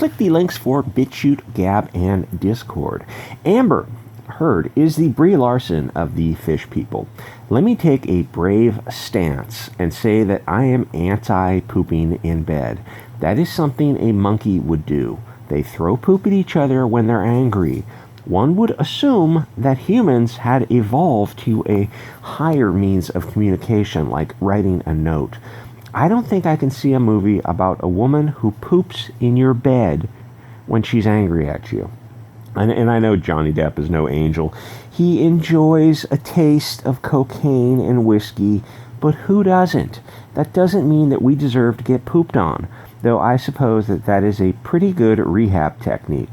Click the links for Bitchute, Gab, and Discord. Amber Heard is the Brie Larson of the fish people. Let me take a brave stance and say that I am anti-pooping in bed. That is something a monkey would do. They throw poop at each other when they're angry. One would assume that humans had evolved to a higher means of communication, like writing a note. I don't think I can see a movie about a woman who poops in your bed when she's angry at you. And I know Johnny Depp is no angel. He enjoys a taste of cocaine and whiskey, but who doesn't? That doesn't mean that we deserve to get pooped on, though I suppose that is a pretty good rehab technique.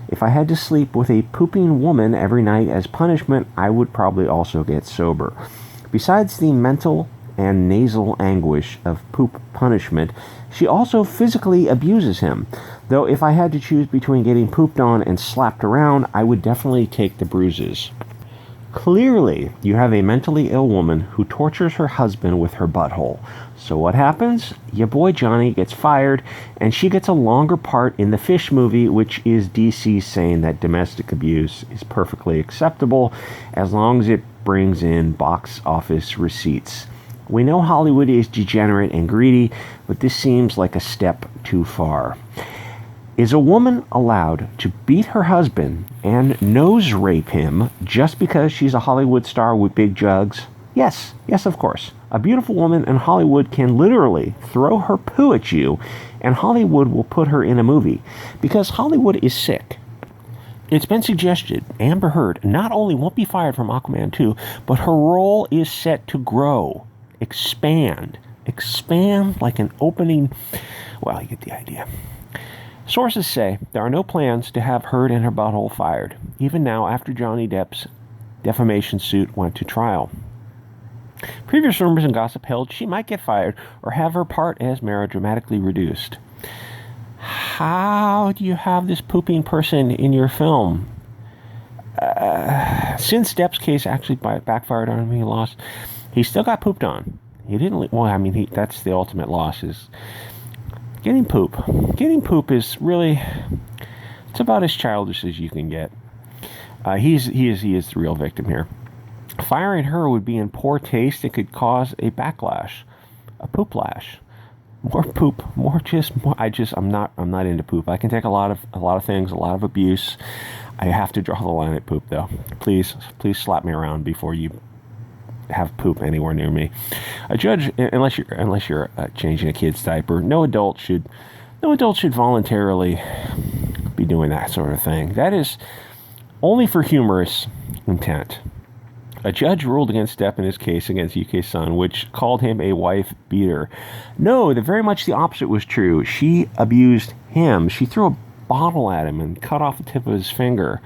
If I had to sleep with a pooping woman every night as punishment, I would probably also get sober. Besides the mental and nasal anguish of poop punishment, she also physically abuses him. Though if I had to choose between getting pooped on and slapped around, I would definitely take the bruises. Clearly, you have a mentally ill woman who tortures her husband with her butthole. So what happens? Your boy Johnny gets fired, and she gets a longer part in the Fish movie, which is DC saying that domestic abuse is perfectly acceptable as long as it brings in box office receipts. We know Hollywood is degenerate and greedy, but this seems like a step too far. Is a woman allowed to beat her husband and nose rape him just because she's a Hollywood star with big jugs? Yes, of course. A beautiful woman in Hollywood can literally throw her poo at you, and Hollywood will put her in a movie, because Hollywood is sick. It's been suggested Amber Heard not only won't be fired from Aquaman 2, but her role is set to grow, expand like an opening. Well, you get the idea. Sources say there are no plans to have Heard and her butthole fired, even now after Johnny Depp's defamation suit went to trial. Previous rumors and gossip held she might get fired or have her part as Mara dramatically reduced. How do you have this pooping person in your film? Since Depp's case actually backfired on him, he lost. He still got pooped on. He didn't. Well, I mean, that's the ultimate loss. Is getting poop. Getting poop is really. It's about as childish as you can get. He is the real victim here. Firing her would be in poor taste. It could cause a backlash, a poop lash. More poop, I'm not into poop. I can take a lot of things, a lot of abuse. I have to draw the line at poop, though. Please slap me around before you have poop anywhere near me. A judge, unless you're changing a kid's diaper, no adult should voluntarily be doing that sort of thing. That is only for humorous intent. A judge ruled against Depp in his case against UK Sun, which called him a wife beater. No, very much the opposite was true. She abused him. She threw a bottle at him and cut off the tip of his finger.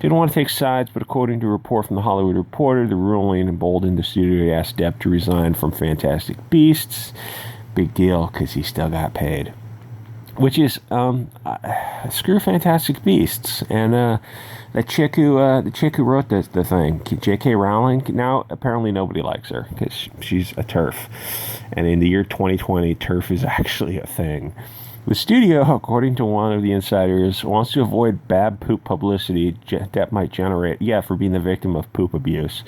Didn't want to take sides, but according to a report from the Hollywood Reporter, the ruling emboldened the studio to ask Depp to resign from Fantastic Beasts. Big deal, because he still got paid. Which is, screw Fantastic Beasts. And the chick who wrote the thing, J.K. Rowling, now apparently nobody likes her because she's a TERF. And in the year 2020, TERF is actually a thing. The studio, according to one of the insiders, wants to avoid bad poop publicity that might generate, for being the victim of poop abuse.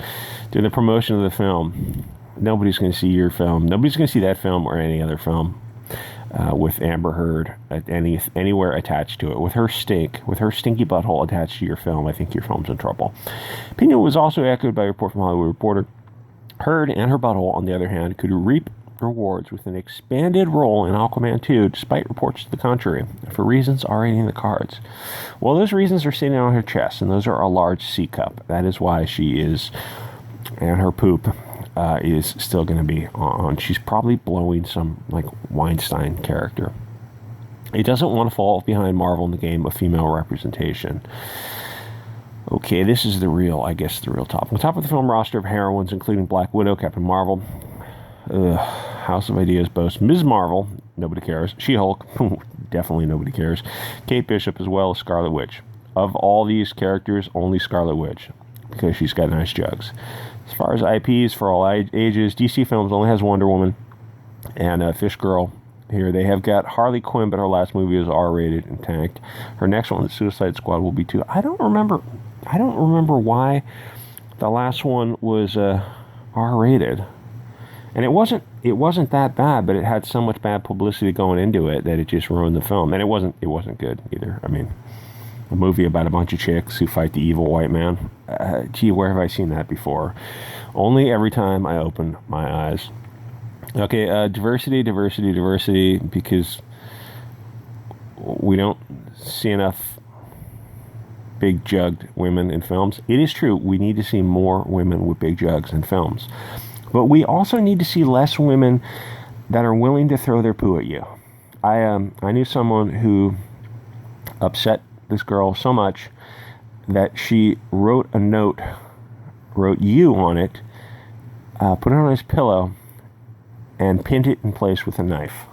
During the promotion of the film, nobody's going to see your film. Nobody's going to see that film or any other film with Amber Heard anywhere attached to it. With her stinky butthole attached to your film, I think your film's in trouble. Opinion was also echoed by a report from Hollywood Reporter. Heard and her butthole, on the other hand, could reap rewards with an expanded role in Aquaman 2, despite reports to the contrary, for reasons already in the cards. Well, those reasons are sitting on her chest, and those are a large C cup. That is why she is, and her poop is still going to be on. She's probably blowing some, like, Weinstein character. It doesn't want to fall behind Marvel in the game of female representation. Okay, this is the real top. On top of the film roster of heroines, including Black Widow, Captain Marvel, House of Ideas boasts Ms. Marvel, nobody cares. She-Hulk, definitely nobody cares. Kate Bishop, as well as Scarlet Witch. Of all these characters, only Scarlet Witch, because she's got nice jugs. As far as IPs for all ages, DC Films only has Wonder Woman and Fish Girl here. They have got Harley Quinn, but her last movie was R-rated and tanked. Her next one, the Suicide Squad, will be too. I don't remember why the last one was R-rated. And it wasn't that bad, but it had so much bad publicity going into it that it just ruined the film. And it wasn't good either. I mean, a movie about a bunch of chicks who fight the evil white man. Gee, where have I seen that before? Only every time I open my eyes. Okay, diversity, because we don't see enough big jugged women in films. It is true, we need to see more women with big jugs in films. But we also need to see less women that are willing to throw their poo at you. I knew someone who upset this girl so much that she wrote a note, wrote "you" on it, put it on his pillow, and pinned it in place with a knife.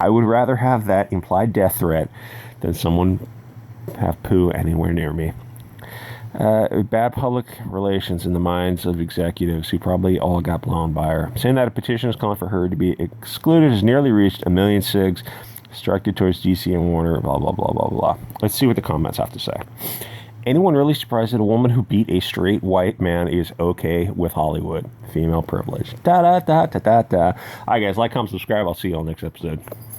I would rather have that implied death threat than someone have poo anywhere near me. Bad public relations in the minds of executives who probably all got blown by her. Saying that a petition is calling for her to be excluded has nearly reached 1 million SIGs directed towards DC and Warner, blah, blah, blah, blah, blah. Let's see what the comments have to say. Anyone really surprised that a woman who beat a straight white man is okay with Hollywood? Female privilege. Da da da da da da. All right, guys, like, comment, subscribe. I'll see you all next episode.